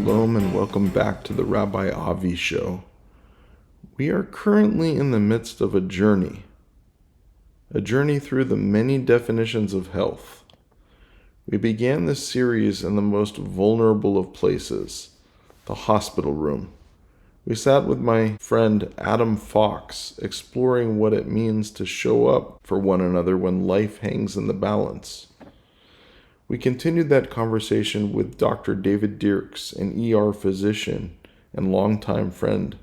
Shalom and welcome back to the Rabbi Avi Show. We are currently in the midst of a journey through the many definitions of health. We began this series in the most vulnerable of places, the hospital room. We sat with my friend Adam Fox, exploring what it means to show up for one another when life hangs in the balance. We continued that conversation with Dr. David Dierks, an ER physician and longtime friend,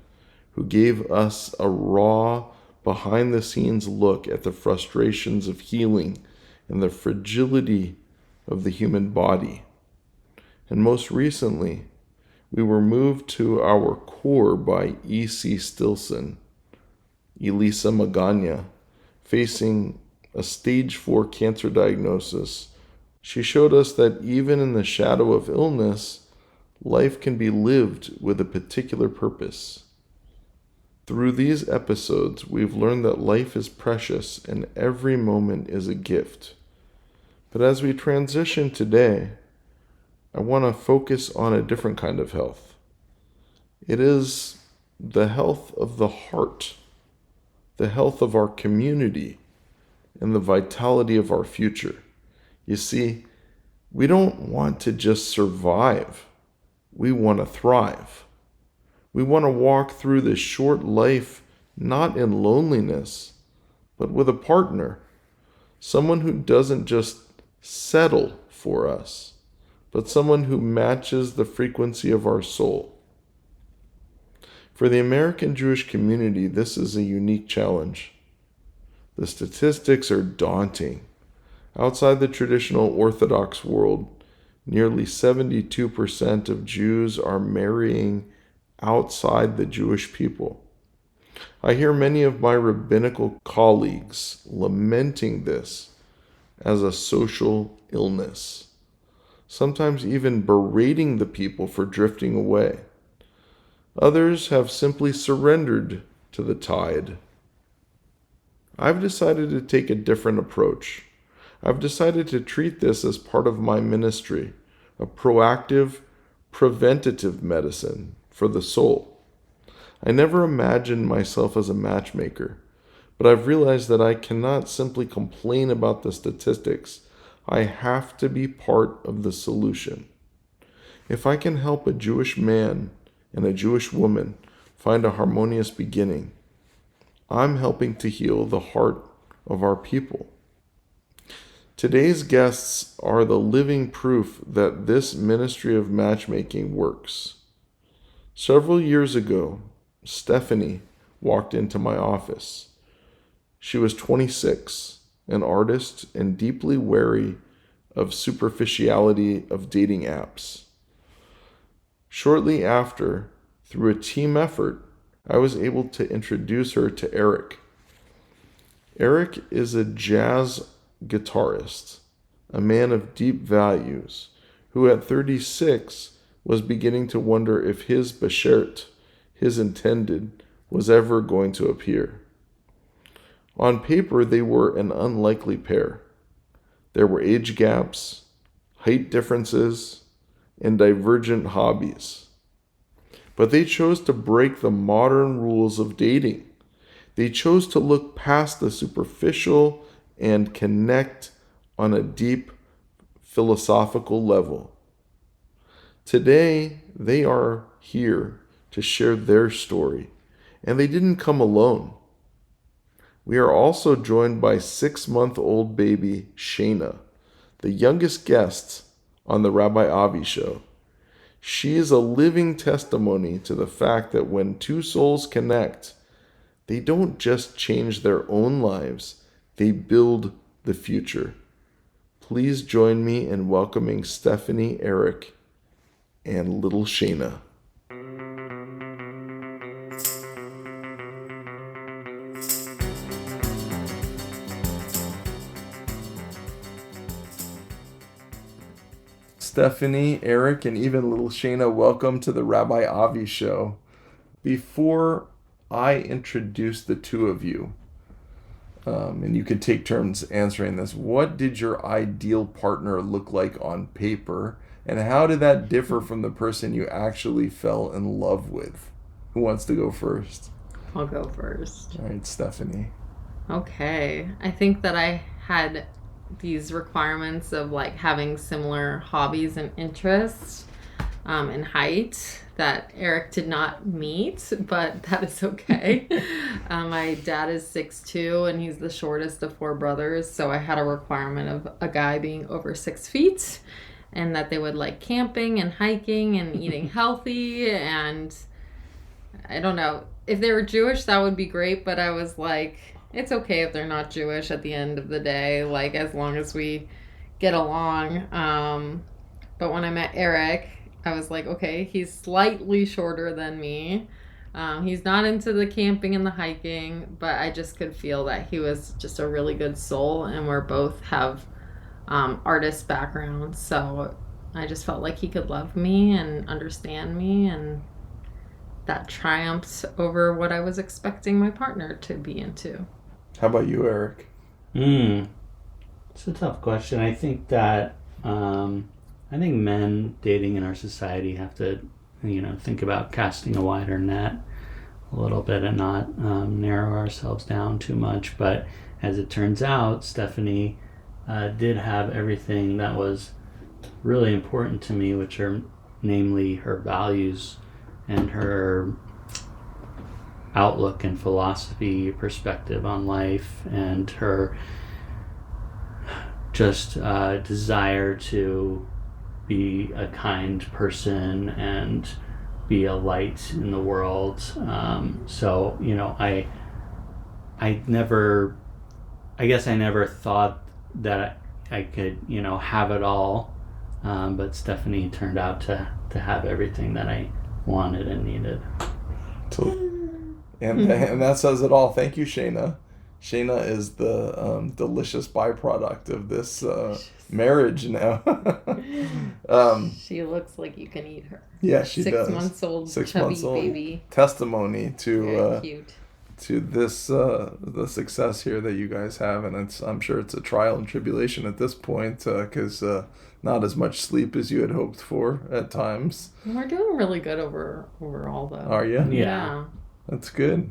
who gave us a raw, behind-the-scenes look at the frustrations of healing and the fragility of the human body. And most recently, we were moved to our core by E.C. Stillson, Elisa Magana, facing a stage 4 cancer diagnosis. She showed us that even in the shadow of illness, life can be lived with a particular purpose. Through these episodes, we've learned that life is precious and every moment is a gift. But as we transition today, I want to focus on a different kind of health. It is the health of the heart, the health of our community, and the vitality of our future. You see, we don't want to just survive. We want to thrive. We want to walk through this short life not in loneliness, but with a partner, someone who doesn't just settle for us, but someone who matches the frequency of our soul. For the American Jewish community, this is a unique challenge. The statistics are daunting. Outside the traditional Orthodox world, nearly 72% of Jews are marrying outside the Jewish people. I hear many of my rabbinical colleagues lamenting this as a social illness, sometimes even berating the people for drifting away. Others have simply surrendered to the tide. I've decided to take a different approach. I've decided to treat this as part of my ministry, a proactive, preventative medicine for the soul. I never imagined myself as a matchmaker, but I've realized that I cannot simply complain about the statistics. I have to be part of the solution. If I can help a Jewish man and a Jewish woman find a harmonious beginning, I'm helping to heal the heart of our people. Today's guests are the living proof that this ministry of matchmaking works. Several years ago, Stephanie walked into my office. She was 26, an artist and deeply wary of superficiality of dating apps. Shortly after, through a team effort, I was able to introduce her to Eric. Eric is a jazz guitarist, a man of deep values, who at 36 was beginning to wonder if his Beshert, his intended, was ever going to appear. On paper, they were an unlikely pair. There were age gaps, height differences, and divergent hobbies. But they chose to break the modern rules of dating. They chose to look past the superficial and connect on a deep philosophical level. Today, they are here to share their story, and they didn't come alone. We are also joined by 6-month-old baby Shayna, the youngest guest on the Rabbi Avi Show. She is a living testimony to the fact that when two souls connect, they don't just change their own lives, they build the future. Please join me in welcoming Stephanie, Eric, and little Shayna. Stephanie, Eric, and even little Shayna, welcome to the Rabbi Avi Show. Before I introduce the two of you, and you can take turns answering this, what did your ideal partner look like on paper? And how did that differ from the person you actually fell in love with? Who wants to go first? I'll go first. All right, Stephanie. Okay. I think that I had these requirements of like having similar hobbies and interests in height that Eric did not meet, but that is okay. My dad is 6'2", and he's the shortest of 4 brothers, so I had a requirement of a guy being over 6 feet and that they would like camping and hiking and eating healthy. And I don't know, if they were Jewish, that would be great, but I was like, it's okay if they're not Jewish at the end of the day, like as long as we get along. But when I met Eric, I was like, okay, he's slightly shorter than me. He's not into the camping and the hiking, but I just could feel that he was just a really good soul, and we're both have artist backgrounds, so I just felt like he could love me and understand me, and that triumphs over what I was expecting my partner to be into. How about you, Eric? It's a tough question. I think that I think men dating in our society have to, think about casting a wider net a little bit and not narrow ourselves down too much. But as it turns out, Stephanie did have everything that was really important to me, which are namely her values and her outlook and philosophy, perspective on life, and her just desire to be a kind person and be a light in the world. So, I guess I never thought that I could, have it all. But Stephanie turned out to have everything that I wanted and needed. And that says it all. Thank you, Shayna. Shayna is the delicious byproduct of this marriage now. She looks like you can eat her. Yeah, she does. 6 months old, chubby baby. Testimony Very cute. to this the success here that you guys have, and I'm sure it's a trial and tribulation at this point because not as much sleep as you had hoped for at times. We're doing really good overall, though. Are you? Yeah. That's good.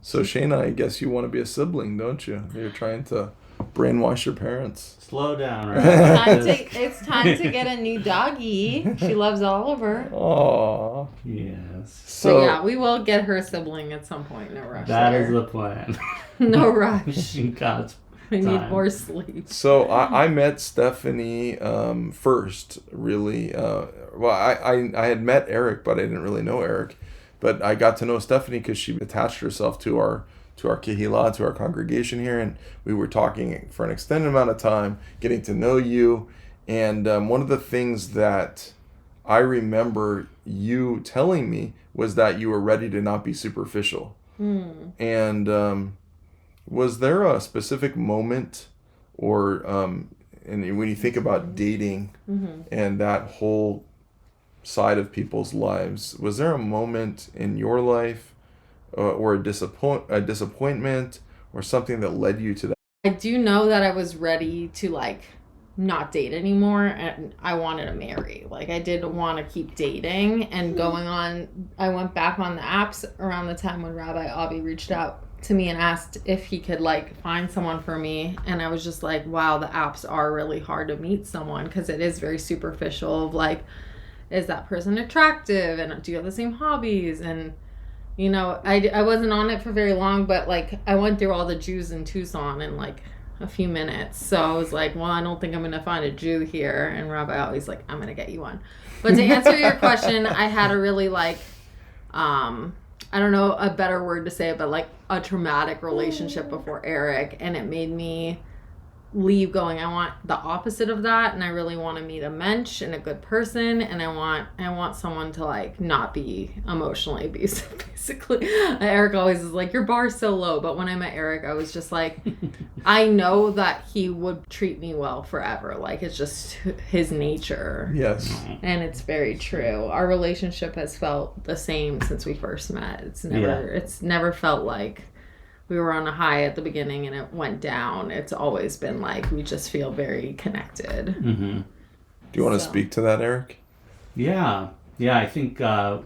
So Shayna, I guess you want to be a sibling, don't you? You're trying to brainwash your parents. Slow down, right? It's time to get a new doggie. She loves Oliver. Aww. Yes. So yeah, we will get her a sibling at some point. No rush. That is the plan. No rush. God's We need more sleep. So I met Stephanie first, really. I had met Eric, but I didn't really know Eric. But I got to know Stephanie because she attached herself to our kehillah, to our congregation here, and we were talking for an extended amount of time, getting to know you. And one of the things that I remember you telling me was that you were ready to not be superficial. And was there a specific moment, or and when you think about dating and that whole side of people's lives, was there a moment in your life or a disappointment or something that led you to that? I do know that I was ready to not date anymore, and I wanted to marry. I didn't want to keep dating and going on. I went back on the apps around the time when Rabbi Avi reached out to me and asked if he could find someone for me, and I was just like, wow, the apps are really hard to meet someone because it is very superficial of is that person attractive, and do you have the same hobbies? And I wasn't on it for very long, but I went through all the Jews in Tucson in a few minutes. So I was like, well, I don't think I'm gonna find a Jew here. And Rabbi always I'm gonna get you one. But to answer your question, I had a really I don't know a better word to say it, but a traumatic relationship before Eric, and it made me leave going, I want the opposite of that, and I really want to meet a mensch and a good person, and I want someone to not be emotionally abusive, basically. Eric always is your bar's so low, but when I met Eric, I was just I know that he would treat me well forever. It's just his nature. Yes. And it's very true. Our relationship has felt the same since we first met. It's never felt like we were on a high at the beginning and it went down. It's always been we just feel very connected. Do you want to So- speak to that, Eric? Yeah, I think I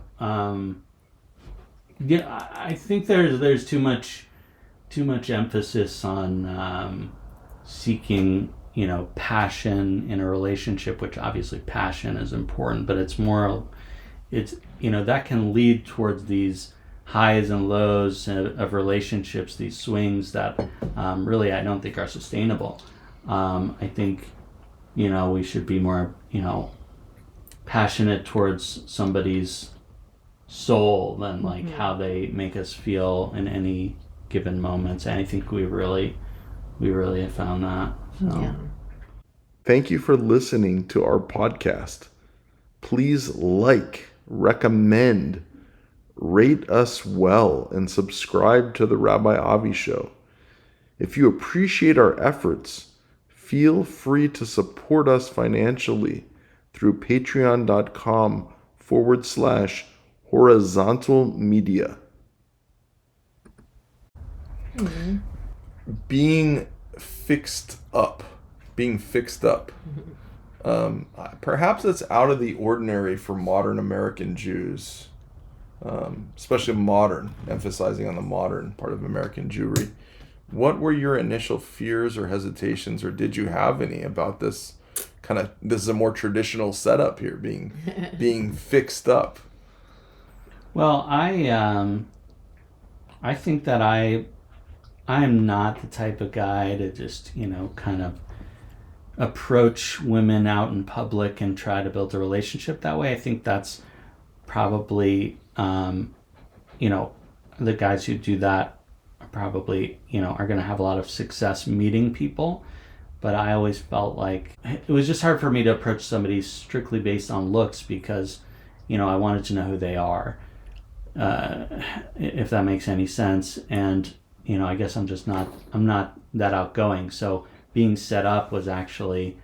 think there's too much emphasis on seeking passion in a relationship, which obviously passion is important, but it's that can lead towards these highs and lows of relationships, these swings that really I don't think are sustainable. I think we should be more passionate towards somebody's soul than like how they make us feel in any given moments. And I think we really have found that. So. Yeah. Thank you for listening to our podcast. Please like, recommend, rate us well, and subscribe to the Rabbi Avi Show. If you appreciate our efforts, feel free to support us financially through patreon.com/horizontal media. Being fixed up. Perhaps it's out of the ordinary for modern American Jews, especially modern, emphasizing on the modern part of American Jewry. What were your initial fears or hesitations, or did you have any about this this is a more traditional setup here, being fixed up? Well, I think that I am not the type of guy to just kind of approach women out in public and try to build a relationship that way. I think that's probably the guys who do that are probably are going to have a lot of success meeting people. But I always felt like it was just hard for me to approach somebody strictly based on looks, because I wanted to know who they are, if that makes any sense. And I guess I'm not that outgoing, so being set up was actually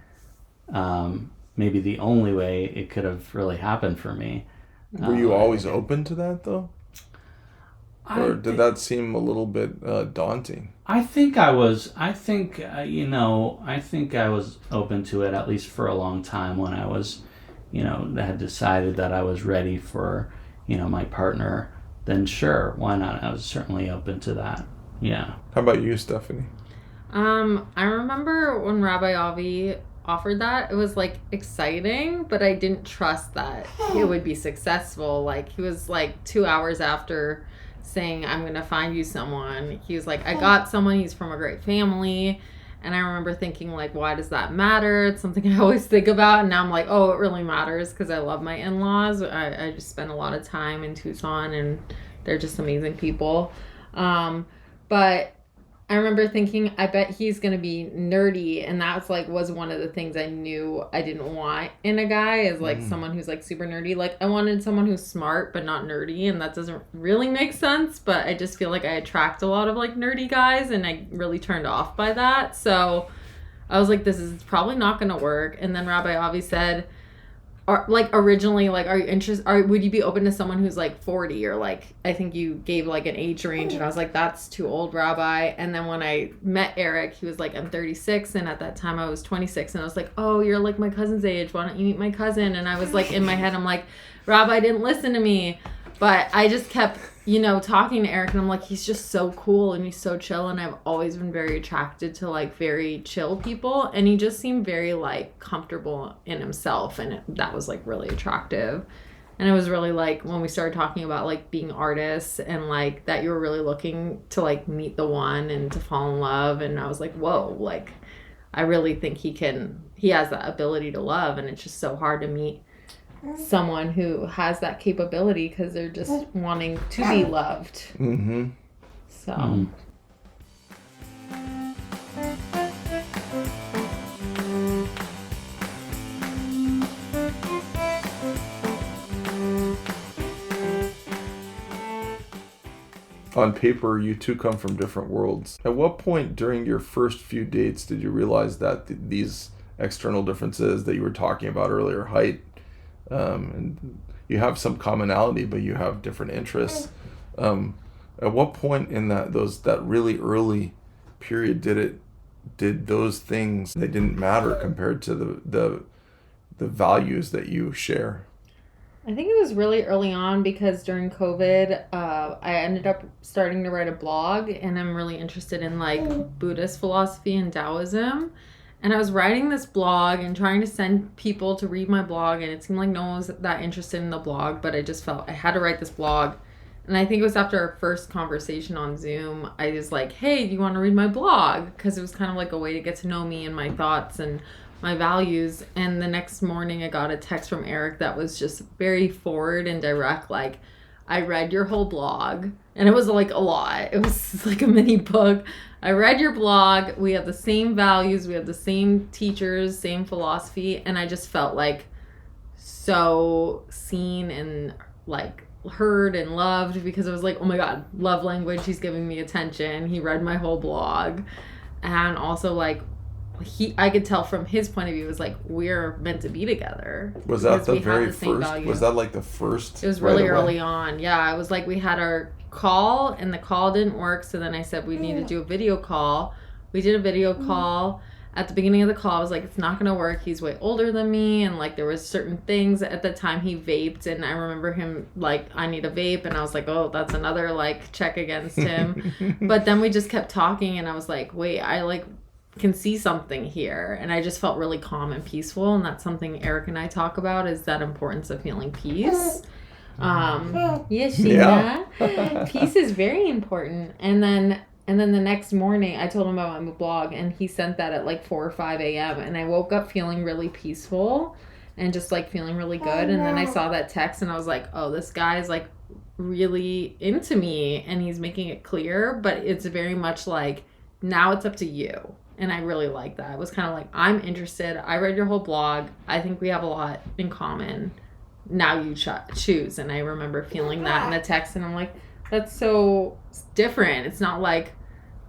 maybe the only way it could have really happened for me. Were you always open to that, though? Or did that seem a little bit daunting? I think I was open to it, at least for a long time, when I was, had decided that I was ready for, my partner. Then sure, why not? I was certainly open to that. Yeah. How about you, Stephanie? I remember when Rabbi Avi offered that, it was like exciting, but I didn't trust that it would be successful. Like, he was like 2 hours after saying, I'm gonna find you someone, he was like, I got someone, he's from a great family. And I remember thinking, like, why does that matter? It's something I always think about, and now I'm like, oh, it really matters, because I love my in-laws. I just spend a lot of time in Tucson, and they're just amazing people. But I remember thinking, I bet he's going to be nerdy. And that's was one of the things I knew I didn't want in a guy, is someone who's super nerdy. Like, I wanted someone who's smart, but not nerdy. And that doesn't really make sense. But I just feel like I attract a lot of nerdy guys, and I really turned off by that. So I was like, this is probably not going to work. And then Rabbi Avi said, originally, are you interested, would you be open to someone who's 40, or I think you gave an age range, and I was like, that's too old, Rabbi. And then when I met Eric, he was I'm 36, and at that time I was 26, and I was like, oh, you're my cousin's age, why don't you meet my cousin? And I was in my head, I'm like, Rabbi didn't listen to me. But I just kept talking to Eric, and I'm like, he's just so cool, and he's so chill, and I've always been very attracted to very chill people, and he just seemed very comfortable in himself, and that was really attractive. And it was really when we started talking about being artists, and that you were really looking to meet the one and to fall in love, and I was like, whoa, I really think he has that ability to love, and it's just so hard to meet someone who has that capability, because they're just wanting to be loved. Mm-hmm. So. On paper, you two come from different worlds. At what point during your first few dates did you realize that these external differences that you were talking about earlier, height, and you have some commonality, but you have different interests. At what point in that really early period did those things, they didn't matter compared to the values that you share? I think it was really early on because during COVID, I ended up starting to write a blog, and I'm really interested in like Buddhist philosophy and Taoism. And I was writing this blog and trying to send people to read my blog, and it seemed like no one was that interested in the blog, but I just felt I had to write this blog. And I think it was after our first conversation on Zoom, I was like, hey, do you want to read my blog? Because it was kind of like a way to get to know me and my thoughts and my values. And the next morning I got a text from Eric that was just very forward and direct, like, I read your whole blog. And it was like a lot. It was like a mini book. I read your blog. We have the same values. We have the same teachers, same philosophy. And I just felt like so seen and like heard and loved, because it was like, oh my God, love language. He's giving me attention. He read my whole blog. And also like, I could tell from his point of view, it was like, we're meant to be together. Was that the very first? Was that like the first? It was really early on. Yeah, it was like we had our call and the call didn't work. So then I said we need to do a video call. We did a video call. At the beginning of the call, I was like, it's not going to work. He's way older than me. And like there was certain things at the time he vaped. And I remember him like, I need a vape. And I was like, oh, that's another like check against him. But then we just kept talking and I was like, wait, I like can see something here. And I just felt really calm and peaceful. And that's something Eric and I talk about, is that importance of feeling peace. Yes, Sheena. Yeah. Peace is very important. And then the next morning I told him about my blog, and he sent that at like 4 or 5 a.m. and I woke up feeling really peaceful and just like feeling really good. And then I saw that text and I was like, oh, this guy's like really into me and he's making it clear, but it's very much like, now it's up to you. And I really like that. It was kind of like, I'm interested. I read your whole blog. I think we have a lot in common. Now you choose. And I remember feeling that in the text. And I'm like, that's so different. It's not like,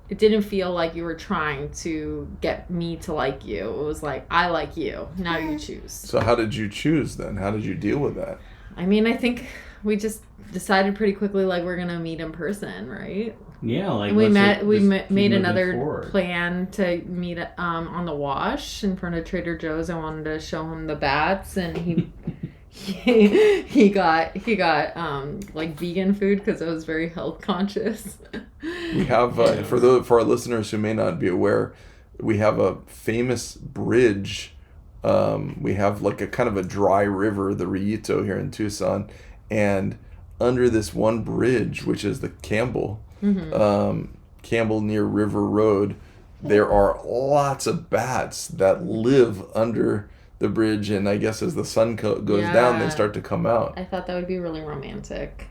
it didn't feel like you were trying to get me to like you. It was like, I like you. Now you choose. So how did you choose then? How did you deal with that? I mean, I think we just decided pretty quickly, like, we're going to meet in person, right? Yeah, like we made another plan to meet on the wash in front of Trader Joe's. I wanted to show him the bats, and he got like vegan food because I was very health conscious. We have for our listeners who may not be aware, we have a famous bridge. We have like a kind of a dry river, the Rillito, here in Tucson, and under this one bridge, which is the Campbell near River Road, there are lots of bats that live under the bridge, and I guess as the sun goes down, they start to come out. I thought that would be really romantic.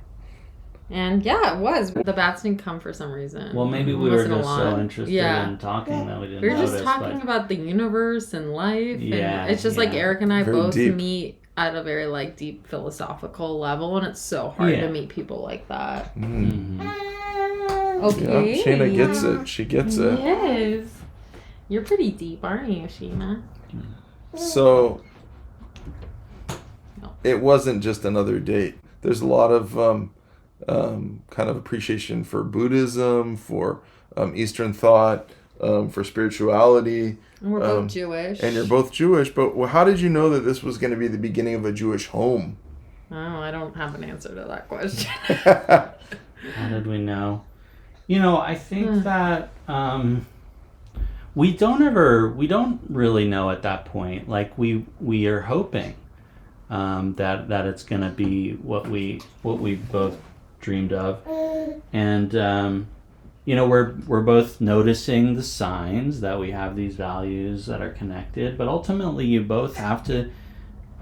And yeah, it was. The bats didn't come for some reason. Well, maybe we were just so interested in talking that we didn't notice. We were just talking about the universe and life. Yeah. And it's just like Eric and I Very both deep. meet at a very like deep philosophical level, and it's so hard to meet people like that. Mm-hmm. Okay. Yeah, Sheena gets it. She gets it. Yes. You're pretty deep, aren't you, Sheena? So it wasn't just another date. There's a lot of kind of appreciation for Buddhism, for Eastern thought, for spirituality. And we're both Jewish. And you're both Jewish, but how did you know that this was going to be the beginning of a Jewish home? Oh, I don't have an answer to that question. How did we know? You know, I think that we don't really know at that point. Like we are hoping that it's going to be what we both dreamed of, and you know, we're both noticing the signs that we have these values that are connected, but ultimately you both have to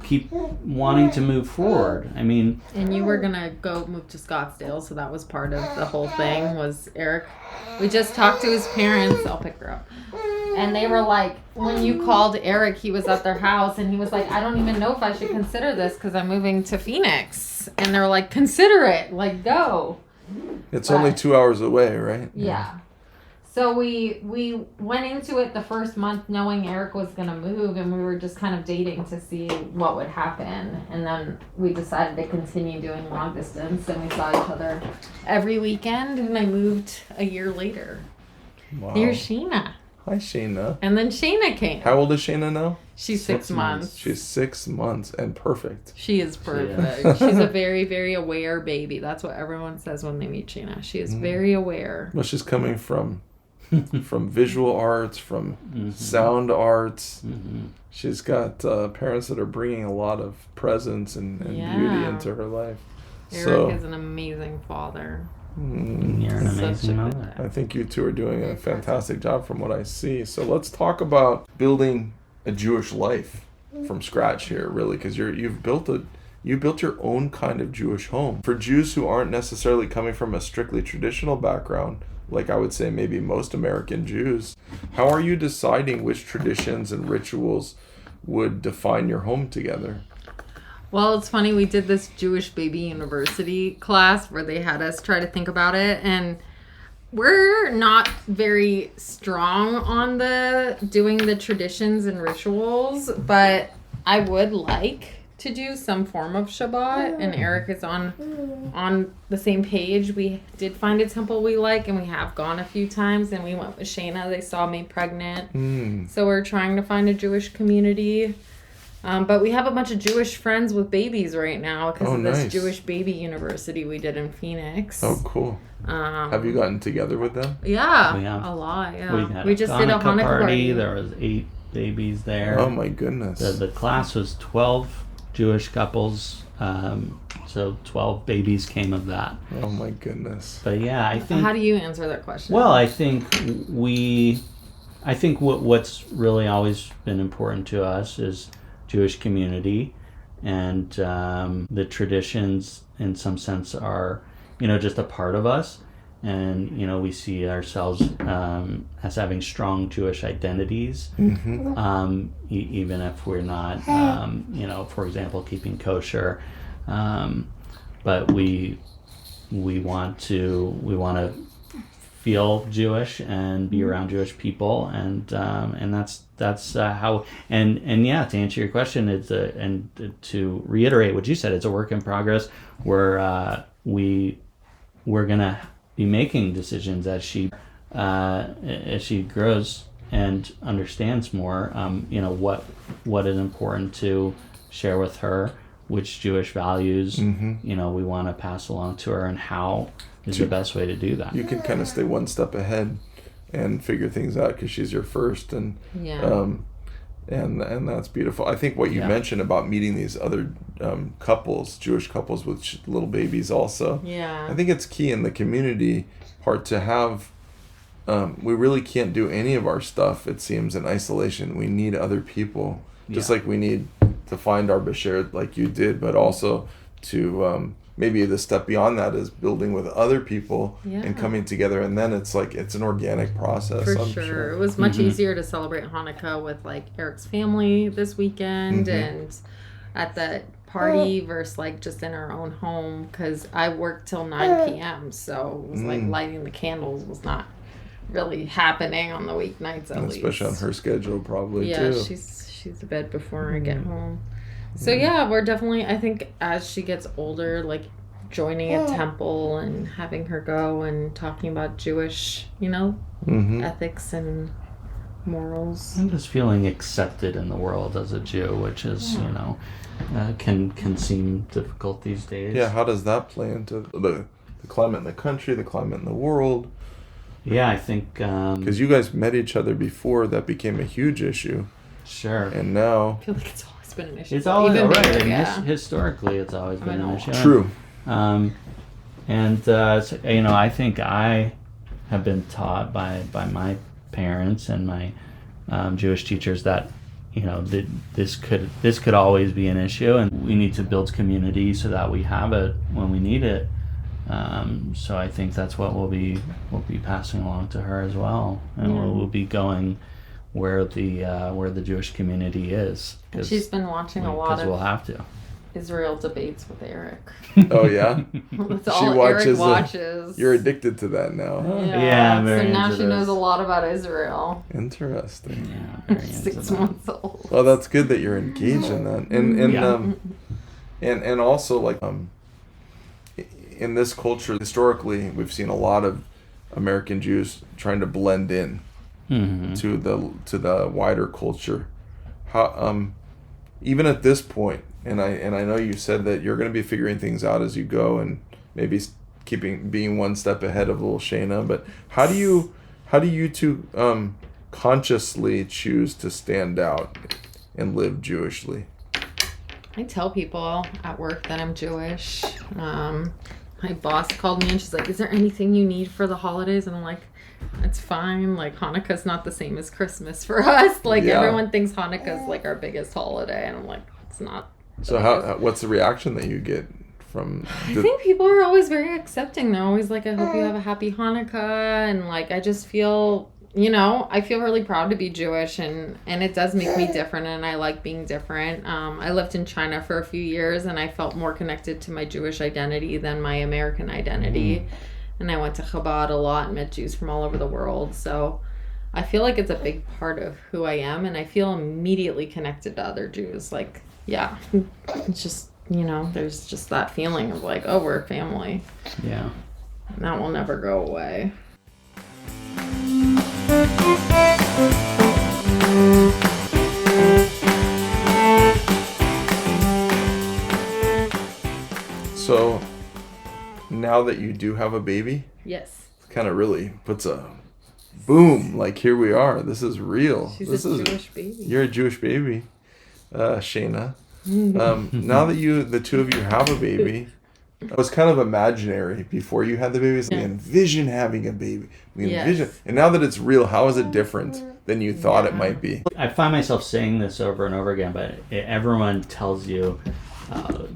keep wanting to move forward. I mean, and you were gonna go move to Scottsdale, so that was part of the whole thing. Was Eric? We just talked to his parents. I'll pick her up. And they were like, when you called Eric, he was at their house, and he was like, I don't even know if I should consider this because I'm moving to Phoenix. And they were like, consider it, like go. It's only 2 hours away, right? Yeah. So we went into it the first month knowing Eric was going to move, and we were just kind of dating to see what would happen. And then we decided to continue doing long distance, and we saw each other every weekend, and I moved a year later. Wow. Here's Sheena. Hi, Shayna. And then Shayna came. How old is Shayna now? She's 6 months. She's 6 months and perfect. She is perfect. She's a very, very aware baby. That's what everyone says when they meet Shayna. She is very aware. Well, she's coming from visual arts, from sound arts. She's got parents that are bringing a lot of presence and beauty into her life. Eric is an amazing father. You're an amazing mother. I think you two are doing a fantastic job from what I see. So let's talk about building a Jewish life from scratch here, really, because you built your own kind of Jewish home. For Jews who aren't necessarily coming from a strictly traditional background, like I would say maybe most American Jews, how are you deciding which traditions and rituals would define your home together? Well, it's funny, we did this Jewish Baby University class where they had us try to think about it, and we're not very strong on doing the traditions and rituals, but I would like to do some form of Shabbat, and Eric is on the same page. We did find a temple we like, and we have gone a few times, and we went with Shayna. They saw me pregnant. So we're trying to find a Jewish community. But we have a bunch of Jewish friends with babies right now because of this Jewish Baby University we did in Phoenix. Oh, cool. Have you gotten together with them? Yeah, We have. a lot, yeah. We just did a Hanukkah party. There was 8 babies there. Oh, my goodness. The class was 12 Jewish couples, so 12 babies came of that. Oh, my goodness. But yeah, I think... How do you answer that question? Well, I think what's really always been important to us is Jewish community, and the traditions in some sense are, just a part of us, and we see ourselves as having strong Jewish identities, even if we're not, for example, keeping kosher, but we want to feel Jewish and be around Jewish people, and that's how, and yeah, to answer your question, it's and to reiterate what you said, it's a work in progress where we're gonna be making decisions as she grows and understands more, what is important to share with her, which Jewish values we want to pass along to her, and how is the best way to do that. You can kind of stay one step ahead and figure things out because she's your first, and that's beautiful. I think what you mentioned about meeting these other couples, Jewish couples with little babies also. Yeah. I think it's key in the community part to have. We really can't do any of our stuff, it seems, in isolation. We need other people, just like we need to find our Beshert like you did, but also to maybe the step beyond that is building with other people and coming together, and then it's an organic process. For sure. It was much easier to celebrate Hanukkah with Eric's family this weekend and at the party versus just in our own home, because I worked till 9 p.m. so it was lighting the candles was not really happening on the weeknights at least. Especially on her schedule probably too. Yeah, she's to bed before I get home. So yeah, we're definitely, I think as she gets older, joining a temple and having her go and talking about Jewish, ethics and morals. And just feeling accepted in the world as a Jew, which is, can seem difficult these days. Yeah, how does that play into the climate in the country, the climate in the world? Yeah, I think... Because you guys met each other before, that became a huge issue. Sure. And now... I feel like it's always been an issue. It's always right. And historically, it's always been an issue. True. I think I have been taught by my parents and my Jewish teachers that this could always be an issue, and we need to build community so that we have it when we need it. So I think that's what we'll be passing along to her as well, and we'll be going where the Jewish community is. She's been watching a lot of we'll have to. Israel debates with Eric. Oh yeah, That's all Eric watches. You're addicted to that now. Yeah, I'm so very now into she this. knows a lot about Israel. Interesting. Yeah, very into 6 that. months old. Well, that's good that you're engaged in that, and also in this culture, historically, we've seen a lot of American Jews trying to blend in to the wider culture. How even at this point, and I know you said that you're going to be figuring things out as you go, and maybe being one step ahead of little Shayna. But how do you two consciously choose to stand out and live Jewishly? I tell people at work that I'm Jewish. My boss called me and she's like, "Is there anything you need for the holidays?" And I'm like, "It's fine. Like, Hanukkah's not the same as Christmas for us. Like, everyone thinks Hanukkah's like our biggest holiday." And I'm like, "It's not." So what's the reaction that you get from... I think people are always very accepting. They're always like, "I hope you have a happy Hanukkah." And like, I just feel, I feel really proud to be Jewish, and it does make me different, and I like being different. I lived in China for a few years, and I felt more connected to my Jewish identity than my American identity. And I went to Chabad a lot and met Jews from all over the world. So I feel like it's a big part of who I am, and I feel immediately connected to other Jews. Like, yeah, it's just, there's just that feeling of like, oh, we're a family. Yeah. And that will never go away. So now that you do have a baby, Yes. it kind of really puts a boom, like here we are. This is real. She's a Jewish baby. You're a Jewish baby, Shayna. Now that the two of you have a baby, it was kind of imaginary before you had the baby. We envision having a baby. And now that it's real, how is it different than you thought it might be? I find myself saying this over and over again, but everyone tells you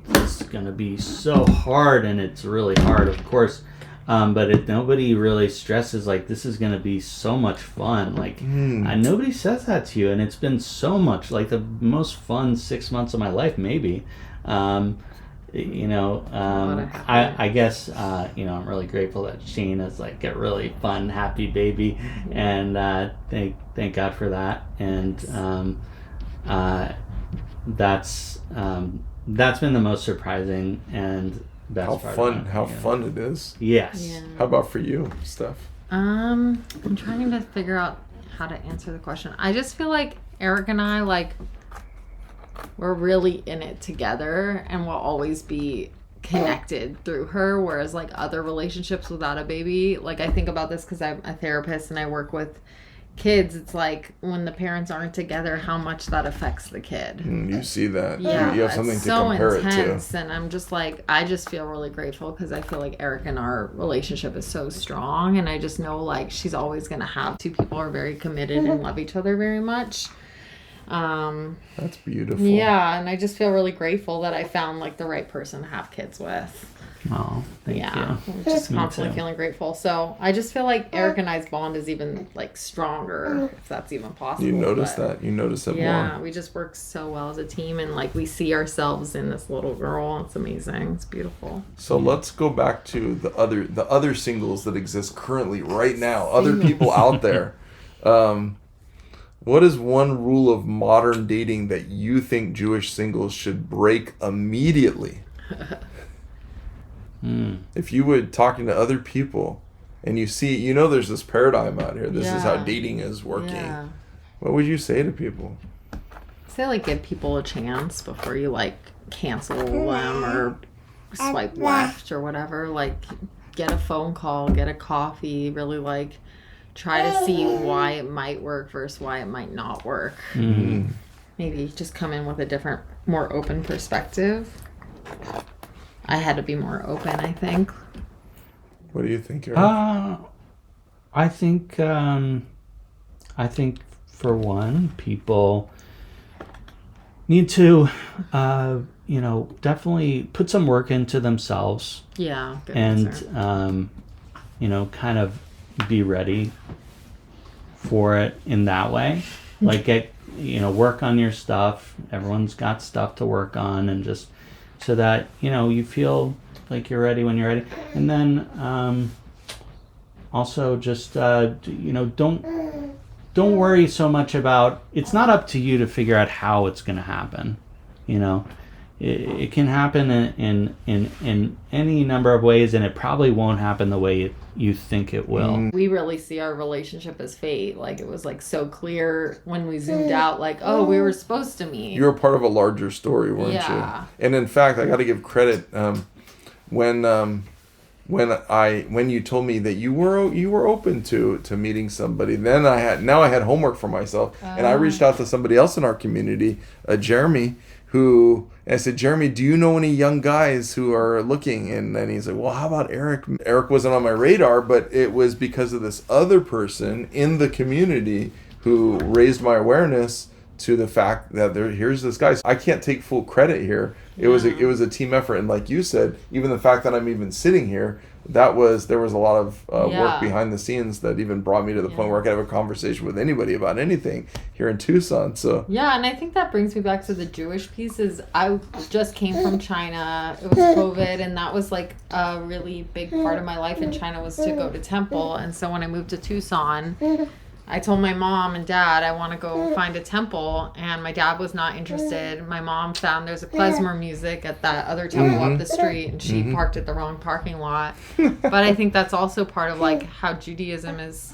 this is going to be so hard, and it's really hard, of course. But nobody really stresses like this is going to be so much fun. Like nobody says that to you, and it's been so much, like the most fun 6 months of my life, maybe. I guess I'm really grateful that Shane is like a really fun, happy baby, and thank God for that. And that's been the most surprising and best part. How fun it is. Yes. Yeah. How about for you, Steph? I'm trying to figure out how to answer the question. I just feel like Eric and I, like, we're really in it together, and we'll always be connected through her, whereas like other relationships without a baby, like I think about this because I'm a therapist and I work with kids. It's like when the parents aren't together, how much that affects the kid. You see that. Yeah, You have something it's to so compare intense, it to. and I'm just like, I just feel really grateful because I feel like Eric and our relationship is so strong, and I just know like she's always gonna have two people who are very committed and love each other very much. That's beautiful. Yeah, and I just feel really grateful that I found like the right person to have kids with. Oh, thank you. I'm just constantly feeling grateful. So I just feel like Eric and I's bond is even like stronger, if that's even possible. You notice that. You notice it more. Yeah, we just work so well as a team, and like we see ourselves in this little girl. It's amazing. It's beautiful. So let's go back to the other singles that exist currently right now. Other people out there. What is one rule of modern dating that you think Jewish singles should break immediately? If you were talking to other people and you see, there's this paradigm out here. This is how dating is working. Yeah. What would you say to people? Say like give people a chance before you like cancel them or swipe left or whatever. Like get a phone call, get a coffee, really like try to see why it might work versus why it might not work. Maybe just come in with a different, more open perspective. I had to be more open, I think. What do you think, Eric? I think for one, people need to, definitely put some work into themselves. Yeah. Good and, answer. kind of be ready for it in that way. Like work on your stuff. Everyone's got stuff to work on, and just so that, you feel like you're ready when you're ready. And then also just, don't worry so much about, it's not up to you to figure out how it's going to happen. it can happen in any number of ways, and it probably won't happen the way you think it will. We really see our relationship as fate. Like, it was like so clear when we zoomed out, like, oh, we were supposed to meet. You were part of a larger story, weren't Yeah. you? And in fact, I got to give credit when you told me that you were open to meeting somebody. Then I had homework for myself, and I reached out to somebody else in our community, Jeremy, and I said, Jeremy, do you know any young guys who are looking? And then he's like, well, how about Eric? Eric wasn't on my radar, but it was because of this other person in the community who raised my awareness to the fact that here's this guy. I can't take full credit here. It was a team effort, and like you said, even the fact that I'm even sitting here, there was a lot of work behind the scenes that even brought me to the point where I could have a conversation with anybody about anything here in Tucson. So yeah, and I think that brings me back to the Jewish pieces. I just came from China. It was COVID, and that was like a really big part of my life in China was to go to temple. And so when I moved to Tucson, I told my mom and dad I want to go find a temple, and my dad was not interested. My mom found there's a klezmer music at that other temple up the street, and she parked at the wrong parking lot. But I think that's also part of like how Judaism has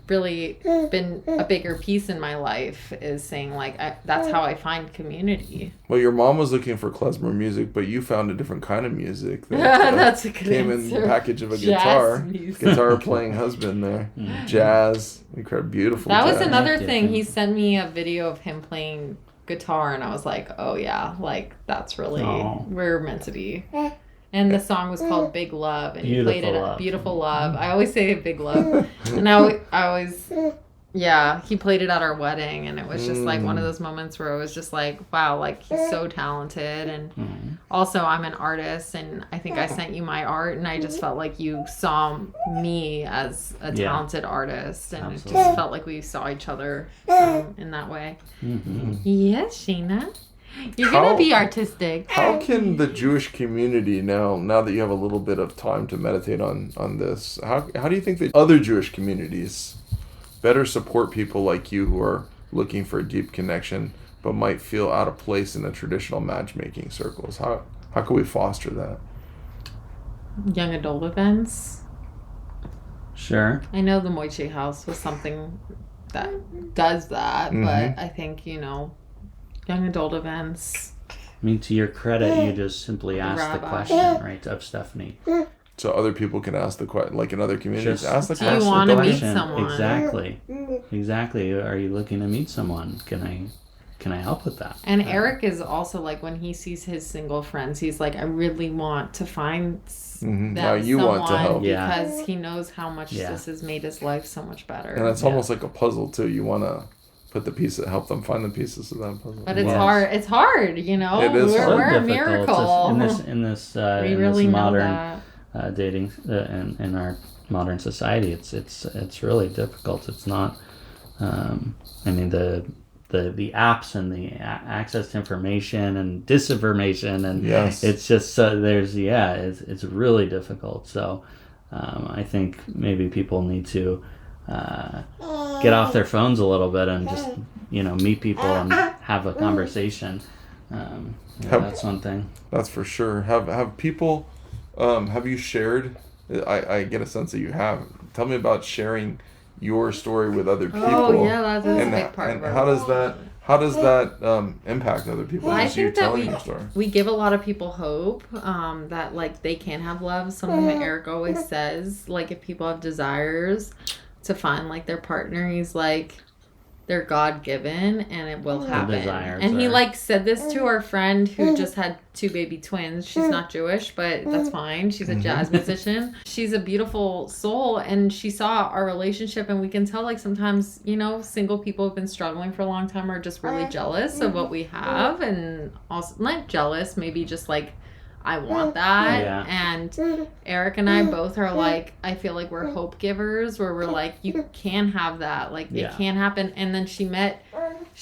really been a bigger piece in my life, is saying like that's how I find community. Well, your mom was looking for klezmer music, but you found a different kind of music that that's a good came answer. in the package of a Jazz music. guitar playing husband there. Jazz, incredible, beautiful. That jazz. was another thing. He sent me a video of him playing guitar, and I was like, oh yeah, like that's really we're meant to be. And the song was called Big Love, and he played it at Beautiful Love. I always say Big Love. And I always, he played it at our wedding, and it was just like one of those moments where it was just like, wow, like he's so talented. And also I'm an artist, and I think I sent you my art, and I just felt like you saw me as a talented artist, and it just felt like we saw each other in that way. Yes, Sheena. You're going to be artistic. How can the Jewish community now that you have a little bit of time to meditate on this, how do you think that other Jewish communities better support people like you who are looking for a deep connection but might feel out of place in the traditional matchmaking circles? How can we foster that? Young adult events. Sure. I know the Moiche House was something that does that, but I think, young adult events. I mean, to your credit, you just simply asked the question, right, of Stephanie. So other people can ask the question, like in other communities, Just ask the do you question. want to Don't meet you? someone? Exactly. Are you looking to meet someone? Can I help with that? And Eric is also like, when he sees his single friends, he's like, I really want to find them Now you someone want to help. because he knows how much this has made his life so much better. And it's almost like a puzzle too. You want to put the pieces, help them find the pieces of that puzzle. But it's hard. It's hard, It is We're a difficult. miracle. In this we really know modern that. dating in our modern society, it's really difficult. It's not. I mean the apps and the access to information and disinformation, and it's just it's really difficult. So I think maybe people need to get off their phones a little bit and just meet people and have a conversation. That's one thing. That's for sure. Have people have you shared? I get a sense that you have. Tell me about sharing your story with other people. Oh yeah, that's a big part and of it. how does that impact other people? Well, I Just you think that telling your story. we give a lot of people hope that like they can have love. Something that Eric always says, like if people have desires to find like their partner, he's like, they're God-given and it will happen. And he like said this to our friend who just had 2 baby twins. She's not Jewish, but that's fine. She's a jazz musician. She's a beautiful soul, and she saw our relationship, and we can tell like sometimes, single people have been struggling for a long time are just really jealous of what we have, and also not jealous, maybe just like I want that. Yeah. And Eric and I both are like, I feel like we're hope givers, where we're like, you can have that, like it can happen. And then she met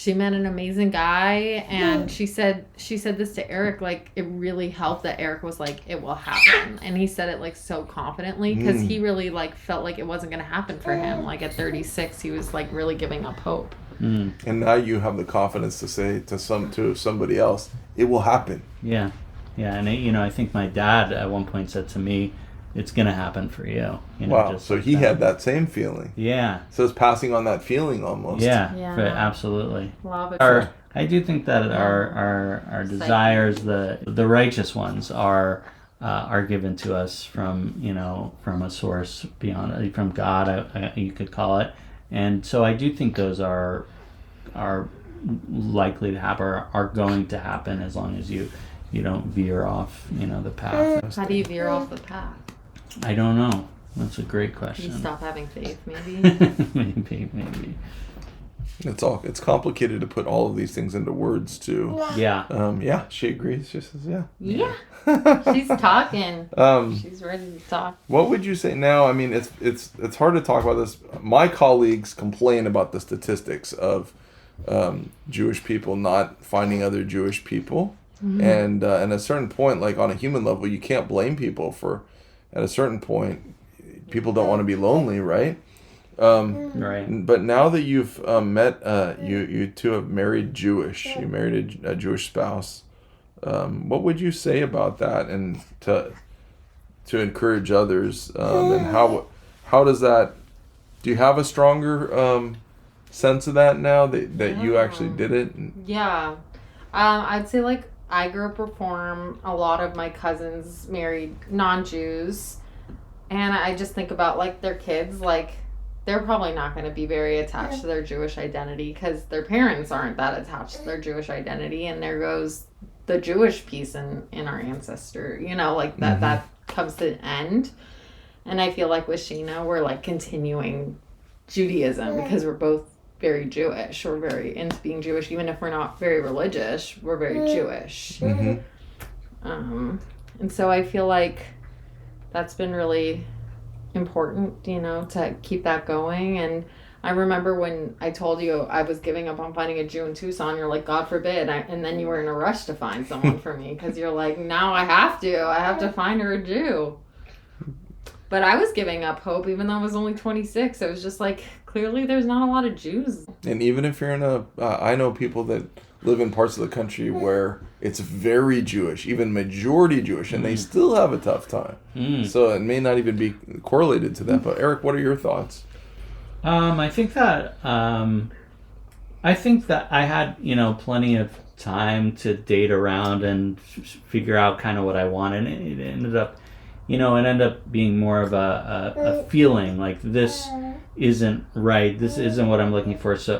an amazing guy, and she said this to Eric, like it really helped that Eric was like, it will happen, and he said it like so confidently, because he really like felt like it wasn't going to happen for him. Like at 36 he was like really giving up hope. And now you have the confidence to say to somebody else, it will happen. Yeah. And I think my dad at one point said to me, it's going to happen for you. Wow. Just so like he that. had that same feeling. Yeah. So it's passing on that feeling almost. Yeah. Yeah. Absolutely. Love it. I do think that our desires, the righteous ones, are given to us from from a source beyond, from God, you could call it, and so I do think those are likely to happen, or are going to happen, as long as you don't veer off the path. How do you veer off the path? I don't know. That's a great You question. stop having faith, maybe. maybe. It's complicated to put all of these things into words too. Yeah. She agrees. She says, yeah. Yeah. She's talking. She's ready to talk. What would you say now? I mean, it's hard to talk about this. My colleagues complain about the statistics of Jewish people not finding other Jewish people, and at a certain point, like on a human level, you can't blame people for. At a certain point, people don't want to be lonely, right? Right. But now that you've met, you two have married Jewish. You married a Jewish spouse. What would you say about that, and to encourage others, and how does that? Do you have a stronger sense of that now that you actually did it? Yeah, I'd say like I grew up Reform. A lot of my cousins married non-Jews, and I just think about like their kids, like they're probably not going to be very attached to their Jewish identity because their parents aren't that attached to their Jewish identity, and there goes the Jewish piece in our ancestor, like that comes to an end. And I feel like with Sheena, we're like continuing Judaism because we're both very Jewish. We're very into being Jewish, even if we're not very religious. We're very Jewish. And so I feel like that's been really important, to keep that going. And I remember when I told you I was giving up on finding a Jew in Tucson, you're like, God forbid. And then you were in a rush to find someone for me because you're like, now I have to find her a Jew. But I was giving up hope even though I was only 26. It was just like, clearly there's not a lot of Jews. And even if you're in I know people that live in parts of the country where it's very Jewish, even majority Jewish, and they still have a tough time. So it may not even be correlated to that. But Eric, what are your thoughts? I think that I had plenty of time to date around and figure out kind of what I wanted. And it ended up being more of a feeling like this isn't right. This isn't what I'm looking for. So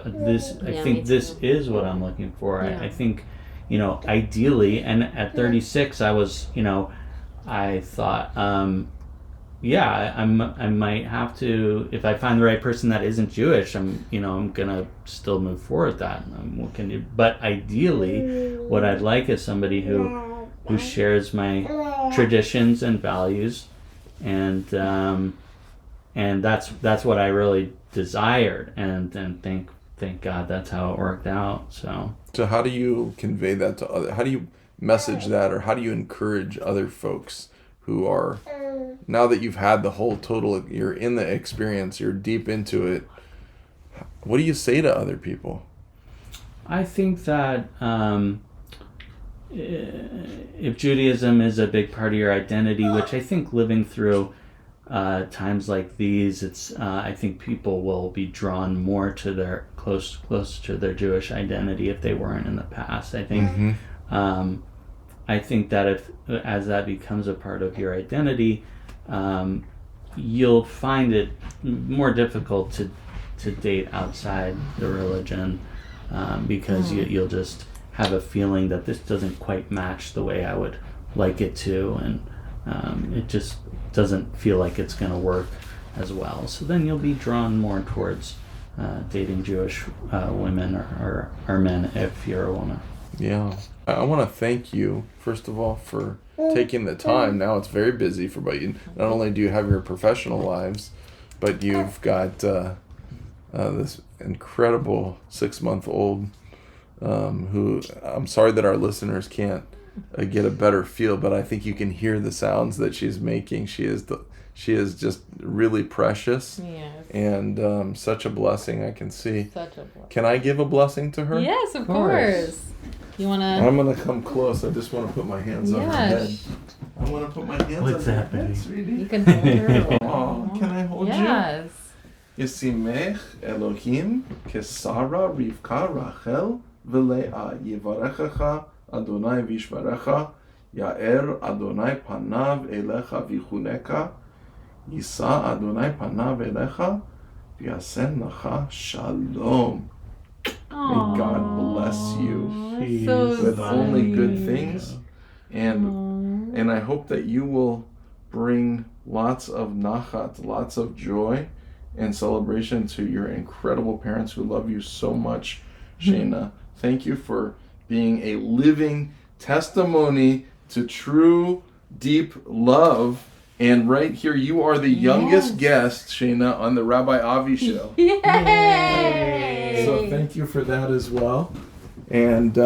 I think this is what I'm looking for. I think, ideally, and at 36, I was, I thought, I might have to, if I find the right person that isn't Jewish, I'm gonna still move forward with that. But ideally, what I'd like is somebody who shares my traditions and values, and that's what I really desired, and thank God that's how it worked out. So how do you convey that to other? How do you message that, or how do you encourage other folks who are, now that you've had the whole total, you're in the experience, you're deep into it, what do you say to other people? I think that if Judaism is a big part of your identity, which I think living through times like these, it's I think people will be drawn more to their close to their Jewish identity if they weren't in the past. I think I think that as that becomes a part of your identity, you'll find it more difficult to date outside the religion, because you'll just have a feeling that this doesn't quite match the way I would like it to, and it just doesn't feel like it's going to work as well. So then you'll be drawn more towards dating Jewish women or men if you're a woman. Yeah. I want to thank you, first of all, for taking the time. Now it's very busy for both you. Not only do you have your professional lives, but you've got this incredible 6-month-old who, I'm sorry that our listeners can't get a better feel, but I think you can hear the sounds that she's making. She is just really precious. Yes. And such a blessing, I can see. Such a blessing. Can I give a blessing to her? Yes, of course. You want to... I'm going to come close. I just want to put my hands on her head. I want to put my hands What's on her happening? head, sweetie. You can hold her. Aw, can I hold you? Yes. Yisimech Elohim kesara Rivka Rachel v'Leah yivarechecha Adonai vishvarecha Ya'er Adonai panav elecha v'chuneka Yisa Adonai panav elecha v'yasen lacha shalom. May God bless you with only good things, and I hope that you will bring lots of nachat, lots of joy and celebration to your incredible parents who love you so much. Shayna, thank you for being a living testimony to true, deep love. And right here, you are the youngest guest, Shayna, on the Rabbi Avi Show. Yay! So thank you for that as well. And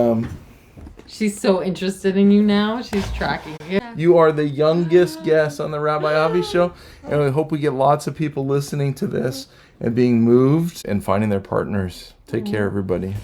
she's so interested in you now. She's tracking you. you are the youngest guest on the Rabbi Avi Show. And we hope we get lots of people listening to this and being moved and finding their partners. Take care, everybody.